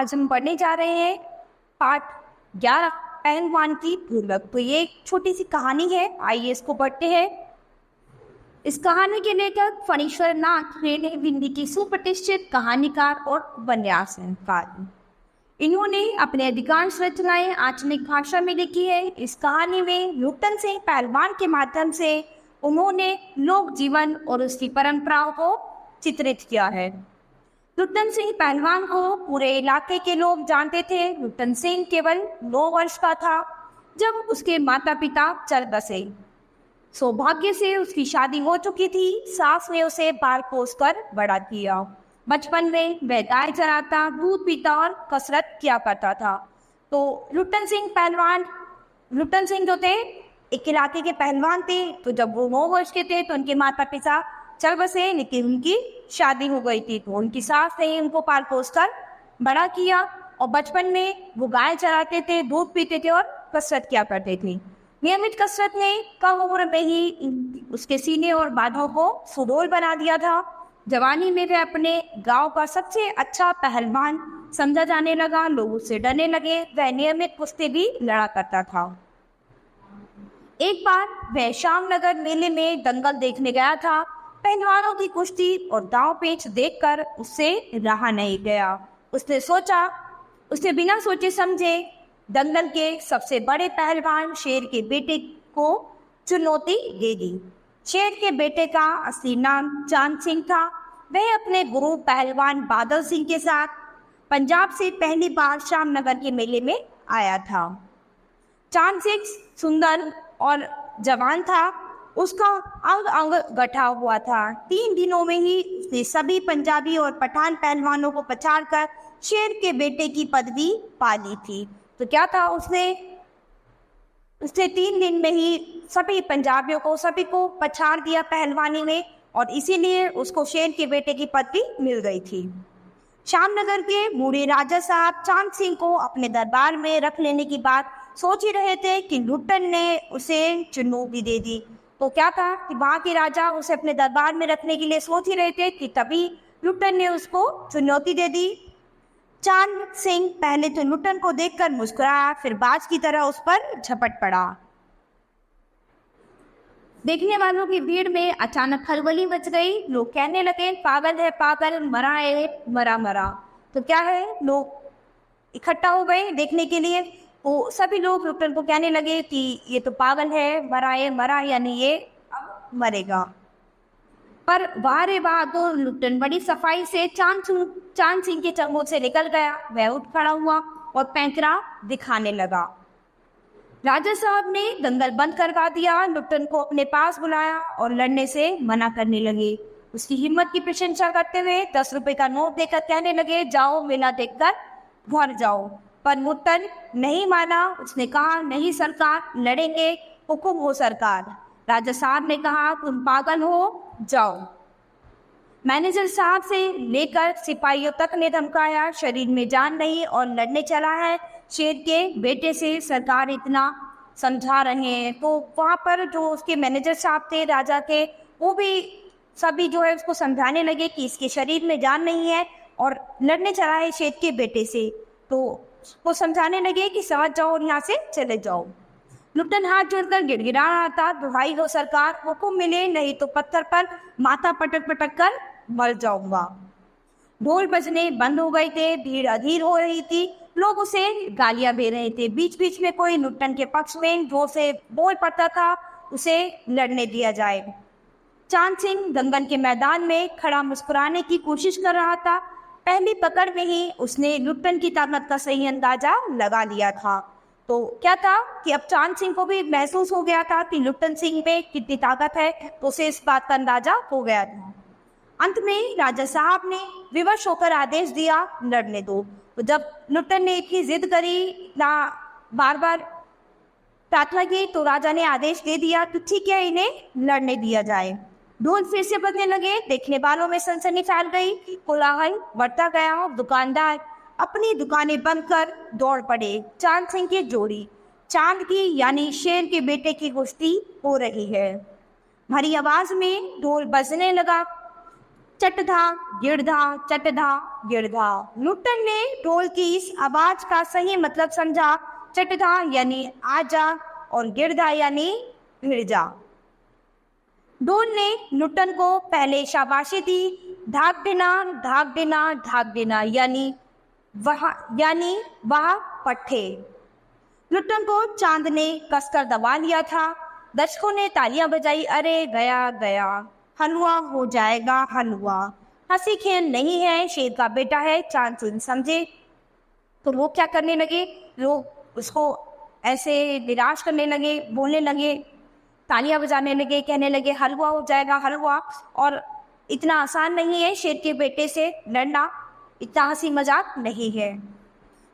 आज हम पढ़ने जा रहे हैं पाठ 11 पहलवान की पूर्वक। तो ये एक छोटी सी कहानी है, आइए इसको पढ़ते हैं। इस कहानी के लेखक फणीश्वर नाथ रेन हिंदी की सुप्रतिष्ठित कहानीकार और उपन्यासकार। इन्होंने अपने अधिकांश रचनाएं आंचलिक भाषा में लिखी है। इस कहानी में लुट्टन सिंह पहलवान के माध्यम से उन्होंने लोक जीवन और उसकी परंपराओं को चित्रित किया है। लुट्टन सिंह पहलवान को पूरे इलाके के लोग जानते थे। लुट्टन सिंह केवल 9 वर्ष का था जब उसके माता पिता चल बसे। सौभाग्य से उसकी शादी हो चुकी थी। सास ने उसे पाल पोस कर बड़ा किया। बचपन में वह गाय चराता, दूध पीता और कसरत किया करता था। तो लुट्टन सिंह जो थे एक इलाके के पहलवान थे। तो जब वो 9 वर्ष के थे तो उनके माता पिता चल बसे, लेकिन उनकी शादी हो गई थी। तो उनकी सास ने उनको पाल पोस कर बड़ा किया और बचपन में वो गाय चराते थे, दूध पीते थे और कसरत किया करते थे। नियमित कसरत ने कम उम्र में ही उसके सीने और बाहों को सुडौल बना दिया था। जवानी में वह अपने गांव का सबसे अच्छा पहलवान समझा जाने लगा। लोग उससे डरने लगे। वह नियमित कुश्ती भी लड़ा करता था। एक बार वह श्यामनगर मेले में दंगल देखने गया था। पहलवानों की कुश्ती और दांव पेच देखकर उससे रहा नहीं गया। उसने बिना सोचे समझे दंगल के सबसे बड़े पहलवान शेर के बेटे को चुनौती दे दी। शेर के बेटे का असली नाम चांद सिंह था। वह अपने गुरु पहलवान बादल सिंह के साथ पंजाब से पहली बार श्यामनगर के मेले में आया था। चांद सिंह सुंदर और जवान था। उसका अंग अंग गठा हुआ था। 3 दिनों में ही उसने सभी पंजाबी और पठान पहलवानों को पछाड़कर शेर के बेटे की पदवी पा ली थी। तो क्या था, उसने 3 दिन में ही सभी पंजाबियों को सभी को पछाड़ दिया पहलवानी में, और इसीलिए उसको शेर के बेटे की पदवी मिल गई थी। श्यामनगर के बूढ़े राजा साहब चांद सिंह को अपने दरबार में रख लेने की बात सोच ही रहे थे कि लुट्टन ने उसे चुनौती दे दी। तो क्या था कि वहाँ के राजा उसे अपने दरबार में रखने के लिए सोच ही रहे थे कि तभी लुट्टन ने उसको चुनौती दे दी। चांद सिंह पहले तो लुट्टन को देखकर मुस्कुराया, फिर बाज की तरह उस पर झपट पड़ा। देखने वालों की भीड़ में अचानक खलबली मच गई। लोग कहने लगे, पागल है पागल, मरा है मरा मरा। तो क्या है, लोग इकट्ठा हो गए देखने के लिए। तो सभी लोग लुट्टन को कहने लगे कि ये तो पागल है, मरा, यानी ये अब मरेगा। पर वाह रे वाह, तो लुट्टन बड़ी सफाई से चांद सिंह के चंगुल से निकल गया। वह उठ खड़ा हुआ और पैंतरा दिखाने लगा। राजा साहब ने दंगल बंद करवा दिया। लुट्टन को अपने पास बुलाया और लड़ने से मना करने लगे। उसकी हिम्मत की प्रशंसा करते हुए 10 रुपए का नोट देकर कहने लगे, जाओ मेला देखकर घर जाओ। पर लुट्टन नहीं माना। उसने कहा, नहीं सरकार, लड़ेंगे, हुकुम हो सरकार। राजा साहब ने कहा, तुम पागल हो, जाओ। मैनेजर साहब से लेकर सिपाहियों तक ने धमकाया। शरीर में जान नहीं और लड़ने चला है शेर के बेटे से, सरकार इतना समझा रहे हैं। तो वहाँ पर जो उसके मैनेजर साहब थे राजा के, वो भी सभी जो है उसको समझाने लगे कि इसके शरीर में जान नहीं है और लड़ने चला है शेर के बेटे से। तो वो समझाने लगे कि समझ जाओ और यहाँ से चले जाओ। लुट्टन हाथ जोड़कर गिड़गिड़ा रहा था, दुहाई हो सरकार, हुकुम मिले, नहीं तो पत्थर पर माथा पटक पटक कर मर जाऊंगा। ढोल बजने बंद हो गए थे। भीड़ अधीर हो रही थी। लोग उसे गालियां दे रहे थे। बीच बीच में कोई लुट्टन के पक्ष में जोर से बोल पड़ता था, उसे लड़ने दिया जाए। चांद सिंह दंगल के मैदान में खड़ा मुस्कुराने की कोशिश कर रहा था। पहली पकड़ में ही उसने लुट्टन की ताकत का सही अंदाजा लगा लिया था। तो क्या था कि अब चांद सिंह को भी महसूस हो गया था कि लुट्टन सिंह में कितनी ताकत है। तो उसे इस बात का अंदाजा हो गया था। अंत में राजा साहब ने विवश होकर आदेश दिया, लड़ने दो। तो जब लुट्टन ने इतनी जिद करी, ना बार बार प्रार्थना की, तो राजा ने आदेश दे दिया कि ठीक है, इन्हें लड़ने दिया जाए। ढोल फिर से बजने लगे। देखने वालों में सनसनी फैल गई। कोलाहल बढ़ता गया। दुकानदार अपनी दुकानें बंद कर दौड़ पड़े। चांद सिंह की जोड़ी, चांद की यानी शेर के बेटे की कुश्ती हो रही है। भारी आवाज में ढोल बजने लगा। चटधा गिड़धा, चटधा गिड़धा। लुट्टन ने ढोल की इस आवाज का सही मतलब समझा। चटधा यानी आजा और गिड़धा यानी भिड़ जा। ढोल ने लुट्टन को पहले शाबाशी दी, ढाक देना, ढाक देना, ढाक देना यानी वाह पट्टे। लुट्टन को चांद ने कसकर दबा लिया था। दर्शकों ने तालियां बजाई, अरे गया गया, हलवा हो जाएगा हलवा। हंसी खेल नहीं है, शेर का बेटा है, चांद सिंह समझे। तो लोग क्या करने लगे, लोग उसको ऐसे निराश करने लगे, बोलने लगे, तालियां बजाने लगे, कहने लगे हलवा हो जाएगा हलवा। और इतना आसान नहीं है शेर के बेटे से लड़ना, इतना हंसी मजाक नहीं है।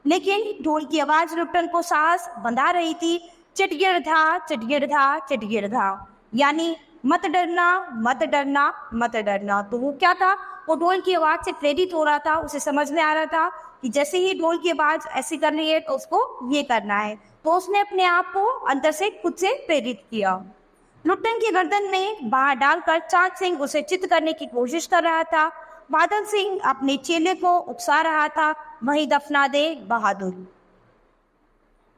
लेकिन ढोल की आवाज लुट्टन को साहस बंधा रही थी। चिटगिरधा, चिटगिरधा, चिटगिरधा यानी मत डरना, मत डरना, मत डरना। तो वो क्या था, वो ढोल की आवाज से प्रेरित हो रहा था। उसे समझ में आ रहा था कि जैसे ही ढोल की आवाज ऐसी कर रही है तो उसको ये करना है। तो उसने अपने आप को अंदर से खुद से प्रेरित किया। लुट्टन की गर्दन में बाहर डालकर चांद सिंह उसे चित करने की कोशिश कर रहा था। बादल सिंह अपने चेले को उकसा रहा था, वहीं दफना दे बहादुर।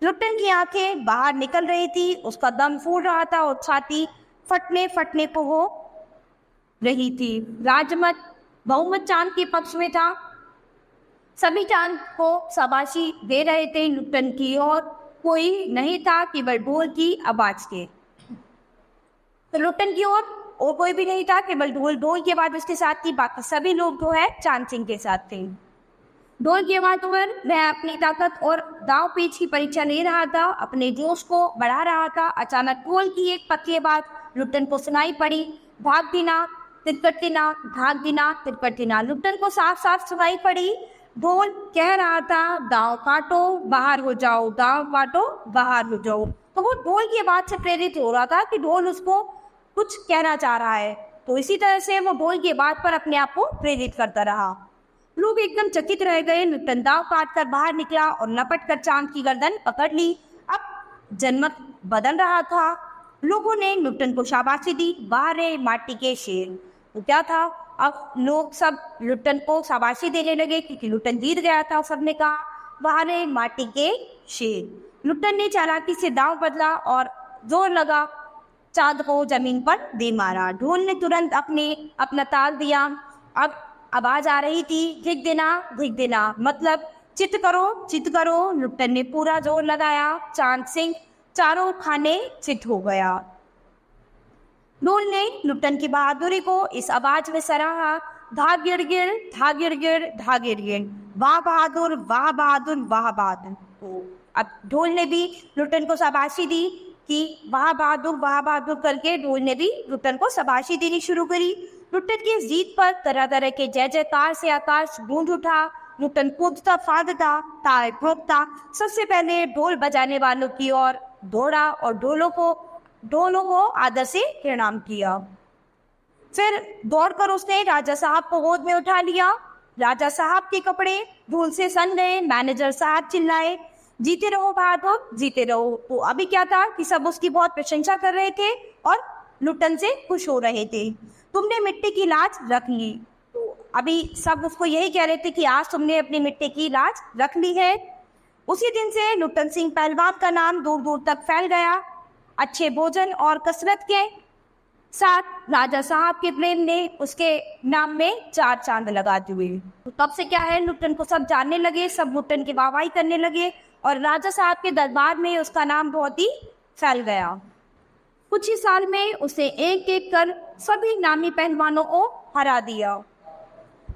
लुट्टन की आंखें बाहर निकल रही थी, उसका दम फूल रहा था और छाती फटने फटने को हो रही थी। राजमत बहुमत चांद के पक्ष में था। सभी चांद को शाबाशी दे रहे थे लुट्टन की, और कोई नहीं था केवल ढोल की आवाज के। तो लुट्टन की ओर और कोई भी नहीं था, केवल ढोल। ढोल की आवाज उसके साथ थी, बाकी सभी लोग जो है चांद सिंह के साथ थे। ढोल की आवाज पर मैं अपनी ताकत और दाव पेच की परीक्षा ले रहा था, अपने जोश को बढ़ा रहा था। अचानक ढोल की एक पतली बात लुट्टन को सुनाई पड़ी, भाग देना, तिरकट देना, भाग देना, तिरकट देना। लुट्टन को साफ साफ सुनाई पड़ी। ढोल कह रहा था, दाव काटो बाहर हो जाओ, दाव काटो बाहर हो जाओ। तो वो ढोल की आवाज से प्रेरित हो रहा था कि ढोल उसको कुछ कहना चाह रहा है। तो इसी तरह से वो ढोल की आवाज पर अपने आप को प्रेरित करता रहा। लोग एकदम चकित रह गए। लुट्टन दाव काट कर बाहर निकला और लपट कर चांद की गर्दन पकड़ ली। अब जनमत बदल रहा था। लोगों ने लुट्टन को शाबाशी दी, बाहर है माटी के शेर। तो क्या था, अब लोग सब लुट्टन को शाबाशी देने लगे क्योंकि लुट्टन जीत गया था। सबने कहा बाहर है माटी के शेर। लुट्टन ने चालाकी से दाव बदला और जोर लगा चांद को जमीन पर दे मारा। ढोल ने तुरंत अपना ताल दिया। अब आवाज आ रही थी, धिक देना, धिक देना, मतलब चित करो, चित करो। लुट्टन ने पूरा जोर लगाया। चांद सिंह चारों खाने चित हो गया। ढोल ने लुट्टन की बहादुरी को इस आवाज में सराहा, धा गिर गिर, धा गिर गिर, धा गिर गिर, वाह बहादुर, वाह बहादुर, वाह बहादुर। तो अब ढोल ने भी लुट्टन को शाबाशी दी कि वाह बहादुर करके ढोल ने भी लुट्टन को शाबाशी देनी शुरू करी। लुट्टन की जीत पर तरह तरह के जय जयकार से आकाश गूंज उठा। लुट्टन कूदता फादता, ताल ठोकता सबसे पहले ढोल बजाने वालों की ओर दौड़ा और ढोलों को आदर से प्रणाम किया। फिर दौड़कर उसने राजा साहब को गोद में उठा लिया। राजा साहब के कपड़े धूल से सन गए। मैनेजर साहब चिल्लाए, जीते रहो बहादुर, जीते रहो। तो अभी क्या था कि सब उसकी बहुत प्रशंसा कर रहे थे और लुट्टन से खुश हो रहे थे। तुमने मिट्टी की लाज रख ली। तो अभी सब उसको यही कह रहे थे कि आज तुमने अपनी मिट्टी की लाज रख ली है। उसी दिन से लुट्टन सिंह पहलवान का नाम दूर दूर तक फैल गया। अच्छे भोजन और कसरत के साथ राजा साहब के प्रेम ने उसके नाम में 4 चांद लगा दिए। तो तब से क्या है, लुट्टन को सब जानने लगे, सब लुट्टन की वाहवाही करने लगे और राजा साहब के दरबार में उसका नाम बहुत ही फैल गया। कुछ ही साल में उसे एक एक कर सभी नामी पहलवानों को हरा दिया।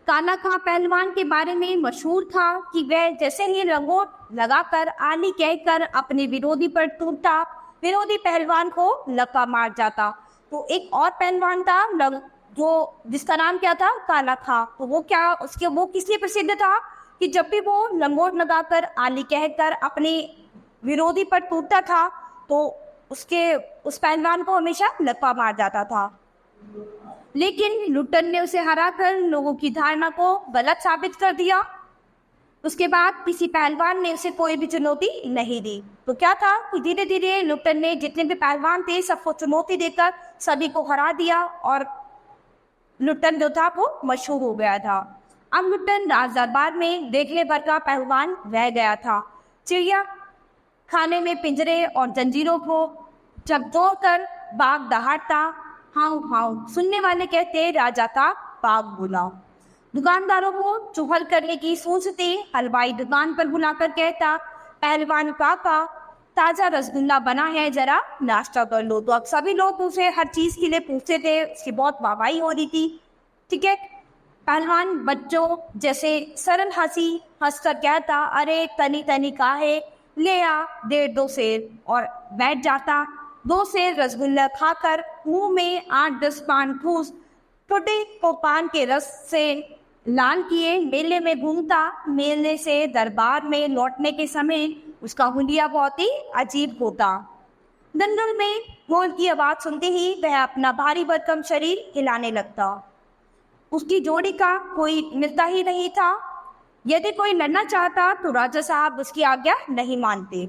काला खां पहलवान के बारे में मशहूर था कि वह जैसे ही लंगोट लगाकर आली कहकर अपने विरोधी पर टूटा, विरोधी पहलवान को लक्का मार जाता। तो एक और पहलवान था जो जिसका नाम क्या था, काला खां। तो वो किस लिए प्रसिद्ध था कि जब भी वो लंगोट लगाकर आली कहकर अपने विरोधी पर टूटता था तो उस पहलवान को हमेशा लक्का मार जाता था। लेकिन लुट्टन ने उसे हराकर लोगों की धारणा को गलत साबित कर दिया। उसके बाद किसी पहलवान ने उसे कोई भी चुनौती नहीं दी। तो क्या था कि धीरे धीरे लुट्टन ने जितने भी पहलवान थे सबको चुनौती देकर सभी को हरा दिया और लुट्टन जो था वो मशहूर हो गया था। अब लुट्टन राज दरबार में देखने भर का पहलवान रह गया था। चिड़िया खाने में पिंजरे और जंजीरों को जब तोड़कर बाघ दहाड़ता, हाउ हाउ सुनने वाले कहते राजा का बाघ बोला। दुकानदारों को चुगल करने की सोचते हलवाई दुकान पर बुलाकर कहता, पहलवान काका ताजा रसगुल्ला बना है, जरा नाश्ता कर लो। तो अब सभी लोग उसे हर चीज के लिए पूछते थे, उसकी बहुत वाहवाही हो रही थी। ठीक है, पहलवान बच्चों जैसे सरल हंसी हंसकर कहता, अरे तनी तनी काहे, ले आ 1.5-2 सेर, और बैठ जाता। 2 सेर रसगुल्ला खाकर मुंह में 8-10 पान ठूस छोटे को पान के रस से लाल किए मेले में घूमता। मेले से दरबार में लौटने के समय उसका हुलिया बहुत ही अजीब होता। दंगल में ढोल की आवाज सुनते ही वह अपना भारी भरकम शरीर हिलाने लगता। उसकी जोड़ी का कोई मिलता ही नहीं था। यदि कोई लड़ना चाहता तो राजा साहब उसकी आज्ञा नहीं मानते।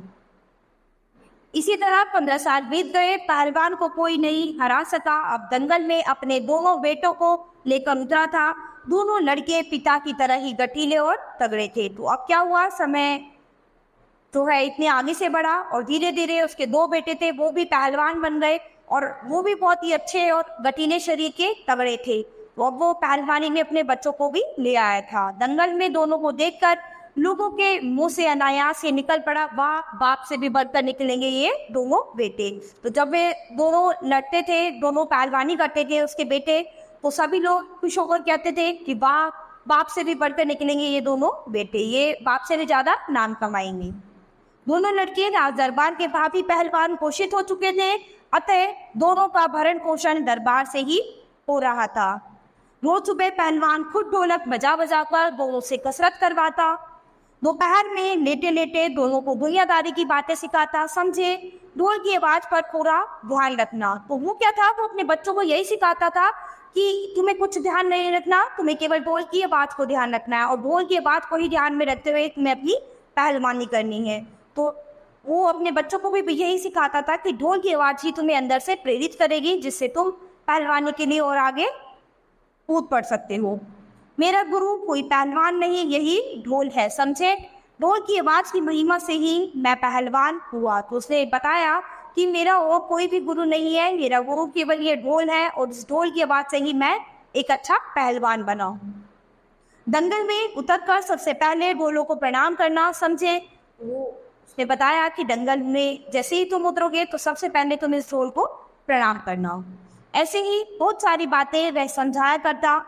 इसी तरह 15 साल बीत गए, पहलवान को कोई नहीं हरा सका। अब दंगल में अपने दोनों बेटों को लेकर उतरा था। दोनों लड़के पिता की तरह ही गठीले और तगड़े थे। तो अब क्या हुआ, समय जो है इतने आगे से बढ़ा और धीरे धीरे उसके 2 बेटे थे वो भी पहलवान बन गए और वो भी बहुत ही अच्छे और गठीले शरीर के तगड़े थे। तो अब वो पहलवानी में अपने बच्चों को भी ले आया था। दंगल में दोनों को देखकर लोगों के मुंह से अनायास से निकल पड़ा, वाह बाप से भी बढ़कर निकलेंगे ये दोनों बेटे। तो जब वे दोनों लड़ते थे, दोनों पहलवानी करते थे उसके बेटे, तो सभी लोग खुश होकर कहते थे कि वाह बाप से भी बढ़कर निकलेंगे ये दोनों बेटे, ये बाप से भी ज्यादा नाम कमाएंगे। दोनों लड़के राज दरबार के भावी पहलवान घोषित हो चुके थे, अतः दोनों का भरण पोषण दरबार से ही हो रहा था। रोज सुबह पहलवान खुद ढोलक बजा बजा कर दोनों से कसरत करवाता। दोपहर में लेटे लेटे दोनों को दुनियादारी की बातें सिखाता। समझे, ढोल की आवाज पर पूरा ध्यान रखना। तो वो क्या था, वो अपने बच्चों को यही सिखाता था कि तुम्हें कुछ ध्यान नहीं रखना, तुम्हें केवल ढोल की आवाज को ध्यान रखना है और ढोल की आवाज को ही ध्यान में रखते हुए तुम्हें अपनी पहलवानी करनी है। तो वो अपने बच्चों को भी यही सिखाता था कि ढोल की आवाज ही तुम्हें अंदर से प्रेरित करेगी, जिससे तुम पहलवानी के लिए और आगे कूद पड़ सकते हो। मेरा गुरु कोई पहलवान नहीं, यही ढोल है, समझे। ढोल की आवाज की महिमा से ही मैं पहलवान हुआ। तो उसने बताया कि मेरा और कोई भी गुरु नहीं है, मेरा गुरु केवल ये ढोल है और इस ढोल की आवाज से ही मैं एक अच्छा पहलवान बना। दंगल में उतरकर सबसे पहले ढोलों को प्रणाम करना, समझे। उसने बताया कि दंगल में जैसे ही तुम उतरोगे तो सबसे पहले तुम इस ढोल को प्रणाम करना। ऐसे ही बहुत सारी बातें वह समझाया करता।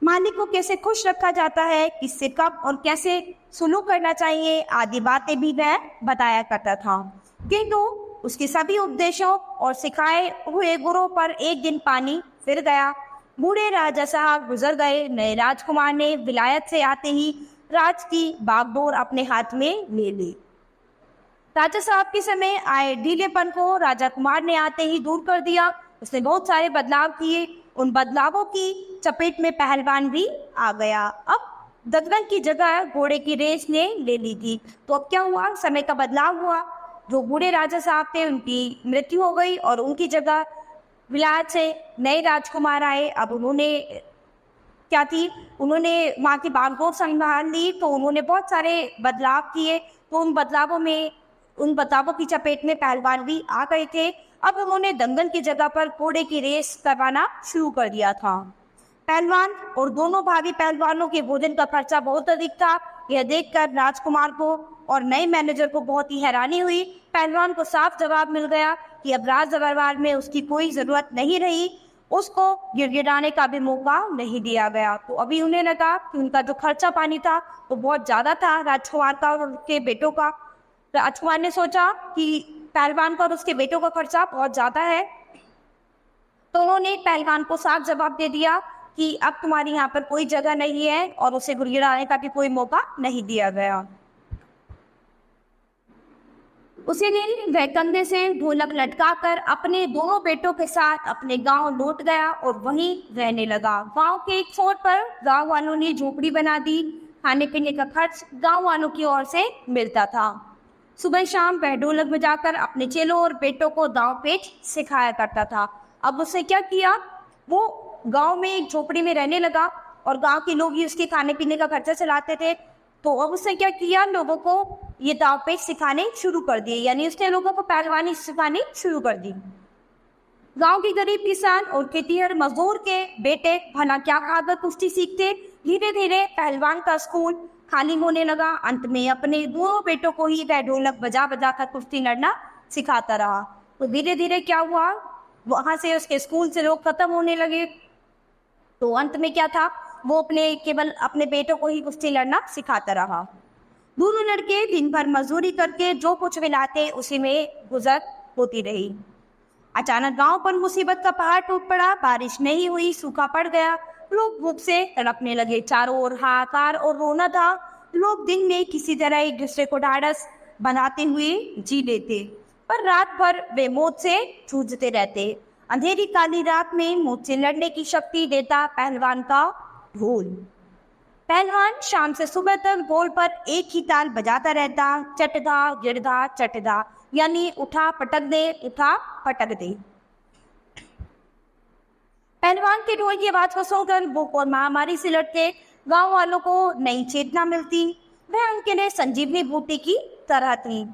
मालिक को कैसे खुश रखा जाता है, किससे कब और कैसे सुलूक करना चाहिए, आदि बातें भी वह बताया करता था। किंतु उसके सभी उपदेशों और सिखाए हुए गुरु पर एक दिन पानी फिर गया। बूढ़े राजा साहब गुजर गए। नए राजकुमार ने विलायत से आते ही राज की बागडोर अपने हाथ में ले ली। राजा साहब के समय आए ढीलेपन को राजा कुमार ने आते ही दूर कर दिया। उसने बहुत सारे बदलाव किए। उन बदलावों की चपेट में पहलवान भी आ गया। अब दंगल की जगह घोड़े की रेस ने ले ली थी। तो अब क्या हुआ, समय का बदलाव हुआ। जो बूढ़े राजा साहब थे उनकी मृत्यु हो गई और उनकी जगह विलायत से नए राजकुमार आए। अब उन्होंने क्या थी, उन्होंने वहाँ की बागडोर संभाल ली। तो उन्होंने बहुत सारे बदलाव किए। तो उन बदलावों की चपेट में पहलवान भी आ गए थे। अब उन्होंने दंगल की जगह पर घोड़े की रेस करवाना शुरू कर दिया था। पहलवान और दोनों भावी पहलवानों के भोजन का खर्चा बहुत अधिक था। यह देखकर राजकुमार को और नए मैनेजर को बहुत ही हैरानी हुई। पहलवान को साफ जवाब मिल गया कि अब राज दरबार में उसकी कोई जरूरत नहीं रही। उसको गिड़गिड़ाने का भी मौका नहीं दिया गया। तो अभी उन्हें लगा कि उनका जो खर्चा पानी था वो बहुत ज्यादा था, राजकुमार का और उसके बेटों का। राजकुमार ने सोचा कि पहलवान का और उसके बेटों का खर्चा बहुत ज्यादा है। तो उन्होंने पहलवान को साफ जवाब दे दिया कि अब तुम्हारी यहाँ पर कोई जगह नहीं है और उसे गिड़गिड़ाने का भी कोई मौका नहीं दिया गया। उसी दिन वह कंधे से ढोलक लटकाकर अपने दोनों बेटों के साथ अपने गांव लौट गया और वहीं रहने लगा। गांव के एक छोर पर गांव वालों ने झोपड़ी बना दी। खाने पीने का खर्च गांव वालों की ओर से मिलता था। सुबह शाम वह ढोलक बजाकर अपने चेलों और बेटों को दांव पेच सिखाया करता था। अब उसने क्या किया, वो गांव में एक झोपड़ी में रहने लगा और गांव के लोग ही उसके खाने पीने का खर्चा चलाते थे। तो अब उसने क्या किया, लोगों को ये दाव पेच सिखाने शुरू कर दिए, यानी उसने लोगों को पहलवानी सिखानी शुरू कर दी। गांव के गरीब किसान और खेतीहर मजदूर के बेटे भला क्या खाकर कुश्ती सीखते। धीरे धीरे पहलवान का स्कूल खाली होने लगा। अंत में अपने दोनों बेटों को ही वह ढोलक बजा बजा कर कुश्ती लड़ना सिखाता रहा। तो धीरे धीरे क्या हुआ, वहां से उसके स्कूल से लोग खत्म होने लगे। तो अंत में क्या था, वो केवल अपने बेटों को ही कुश्ती लड़ना सिखाता रहा। दोनों लड़के दिन भर मजदूरी करके जो कुछ भी लाते उसी में गुजर होती रही। अचानक गांव पर मुसीबत का पहाड़ टूट पड़ा। बारिश नहीं हुई, सूखा पड़ गया। लोग भूख से तड़पने लगे। चारों ओर हाहाकार और रोना था। लोग दिन में किसी तरह एक दूसरे को ढाढ़स बनाते हुए जी लेते, पर रात भर वे मौत से जूझते रहते। अंधेरी काली रात में मौत से लड़ने की शक्ति देता पहलवान का ढोल। पहलवान शाम से सुबह तक ढोल पर एक ही ताल बजाता रहता, चटदा गिरदा चटदा, यानी उठा पटक दे, उठा पटक दे। पहलवान के ढोल की आवाज को सुनकर भूख और महामारी से लड़ते गांव वालों को नई चेतना मिलती। वह उनके लिए संजीवनी बूटी की तरह थी।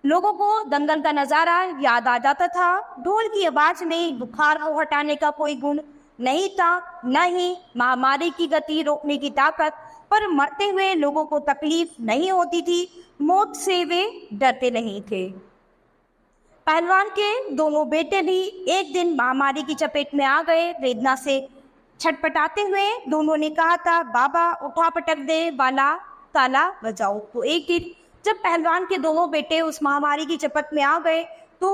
लोगों को दंगल का नजारा याद आ जाता था। ढोल की आवाज में बुखार को हटाने का कोई गुण नहीं था, न ही महामारी की गति रोकने की ताकत, पर मरते हुए लोगों को तकलीफ नहीं होती थी। मौत से वे डरते नहीं थे। पहलवान के दोनों बेटे भी एक दिन महामारी की चपेट में आ गए। वेदना से छटपटाते हुए दोनों ने कहा था, बाबा उठा पटक दे वाला ताला बजाओ। तो एक दिन जब पहलवान के दोनों बेटे उस महामारी की चपेट में आ गए तो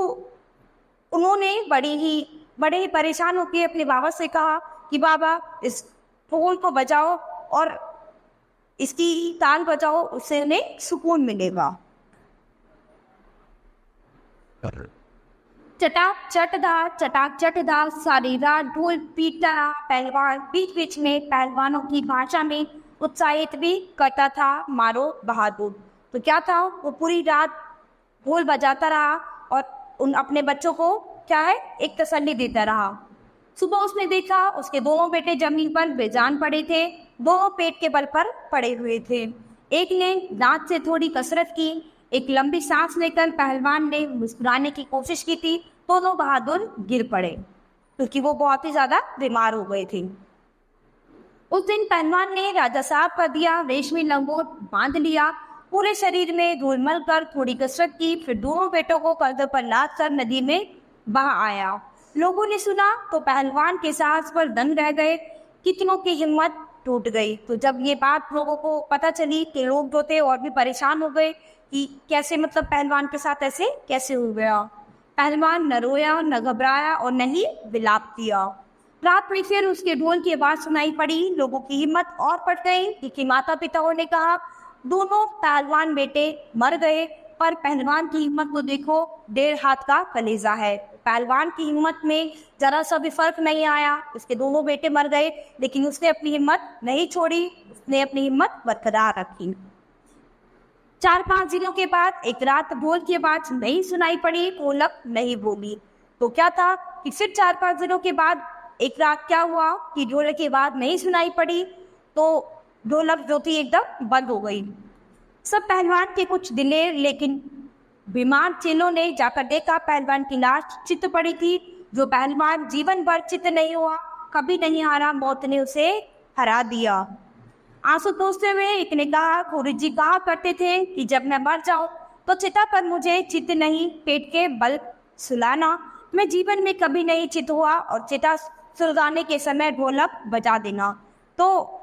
उन्होंने बड़े ही परेशान होकर अपने बाबा से कहा कि बाबा इस ढोल को बजाओ और इसकी ताल बजाओ, उससे उन्हें सुकून मिलेगा। चटाक चटदा सारी रात ढोल पीटता रहा। पहलवान बीच बीच में पहलवानों की भाषा में उत्साहित भी करता था, मारो बहादुर। तो क्या था, वो पूरी रात ढोल बजाता रहा और अपने बच्चों को क्या है, एक तसल्ली देता रहा। सुबह उसने देखा उसके दोनों बेटे जमीन पर बेजान पड़े थे। दोनों पेट के बल पर पड़े हुए थे। एक ने दांत से थोड़ी कसरत की, एक लंबी सांस लेकर पहलवान ने मुस्कुराने की कोशिश की थी। दोनों बहादुर गिर पड़े क्योंकि वो बहुत ही ज्यादा बीमार हो गए थे। उस दिन पहलवान ने राजा साहब का दिया रेशमी लंगोट बांध लिया, पूरे शरीर में धूल मल कर थोड़ी कसरत की, फिर दोनों बेटों को कंधे पर लाद कर नदी में बहा आया। लोगों ने सुना तो पहलवान के साहस पर दंग रह गए। कितनों की हिम्मत टूट गई। तो जब ये बात लोगों को पता चली कि लोग जो थे और भी परेशान हो गए कि कैसे, मतलब पहलवान के साथ ऐसे कैसे हो गया। पहलवान न रोया, न घबराया और न ही विलाप किया। रात में फिर उसके ढोल की आवाज सुनाई पड़ी। लोगों की हिम्मत और बढ़ गई क्योंकि माता पिताओं ने कहा दोनों पहलवान बेटे मर गए, पर पहलवान की हिम्मत को देखो, 1.5 हाथ का कलेजा है। पहलवान की हिम्मत में जरा सा भी फर्क नहीं आया। उसके दोनों बेटे मर गए लेकिन उसने अपनी हिम्मत नहीं छोड़ी, उसने अपनी हिम्मत बरकरार रखी। 4-5 दिनों के बाद एक रात ढोल की आवाज नहीं सुनाई पड़ी, ढोलक नहीं बोली। तो क्या था कि फिर 4-5 दिनों के बाद एक रात क्या हुआ कि ढोलक की आवाज नहीं सुनाई पड़ी, तो ढोलक जो थी एकदम बंद हो गई। सब पहलवान के कुछ दिलेर लेकिन बीमार चेलों ने जाकर देखा पहलवान की लाश चित पड़ी थी। जो पहलवान जीवन भर चित नहीं हुआ, कभी नहीं हारा, मौत ने उसे हरा दिया। आंसू पोंछते हुए एक ने कहा, गुरु जी कहा करते थे कि जब मैं मर जाऊं तो चिता पर मुझे चित नहीं पेट के बल सुलाना। मैं जीवन में कभी नहीं चित हुआ और चिता सुलगाने के समय ढोलक बजा देना। तो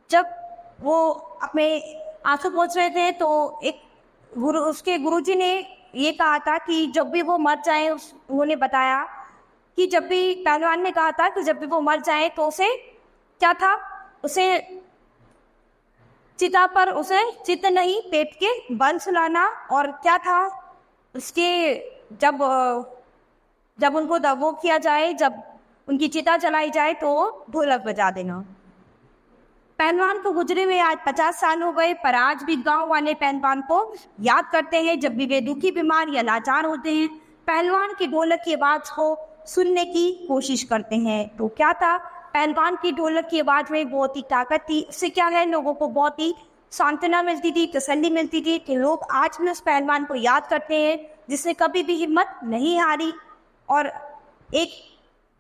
जब वो अपने आंसू पोंछ रहे थे तो एक उसके गुरुजी ने ये कहा था कि जब भी वो मर जाए, उन्होंने बताया कि जब भी पहलवान ने कहा था कि जब भी वो मर जाए तो उसे क्या था, उसे चिता पर उसे चित नहीं पेट के बल सुलाना, और क्या था उसके जब उनको वो किया जाए, जब उनकी चिता जलाई जाए तो ढोलक बजा देना। पहलवान को गुजरे हुए आज 50 साल हो गए, पर आज भी गांव वाले पहलवान को याद करते हैं जब भी वे दुखी, बीमार या लाचार होते हैं। पहलवान की ढोलक की आवाज को सुनने की कोशिश करते हैं। तो क्या था, पहलवान की ढोलक की आवाज़ में बहुत ही ताकत थी। इससे क्या है, लोगों को बहुत ही सांत्वना मिलती थी, तसल्ली मिलती थी कि लोग आज भी उस पहलवान को याद करते हैं जिसने कभी भी हिम्मत नहीं हारी। और एक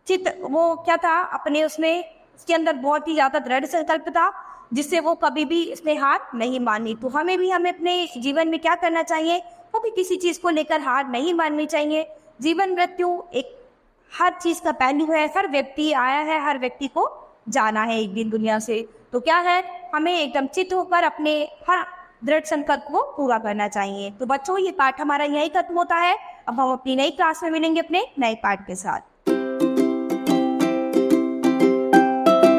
चित वो क्या था, अपने उसमें उसके अंदर बहुत ही ज़्यादा दृढ़ संकल्प था जिससे वो कभी भी इसने हार नहीं मानी। तो हमें अपने जीवन में क्या करना चाहिए, कभी किसी चीज़ को लेकर हार नहीं माननी चाहिए। जीवन मृत्यु एक हर चीज़ का पहलू है, हर व्यक्ति आया है, हर व्यक्ति को जाना है एक दिन दुनिया से। तो क्या है, हमें एकदम चित होकर अपने हर दृढ़ संकल्प को पूरा करना चाहिए। तो बच्चों, ये पाठ हमारा यहीं खत्म होता है। अब हम अपनी नई क्लास में मिलेंगे अपने नए पाठ के साथ।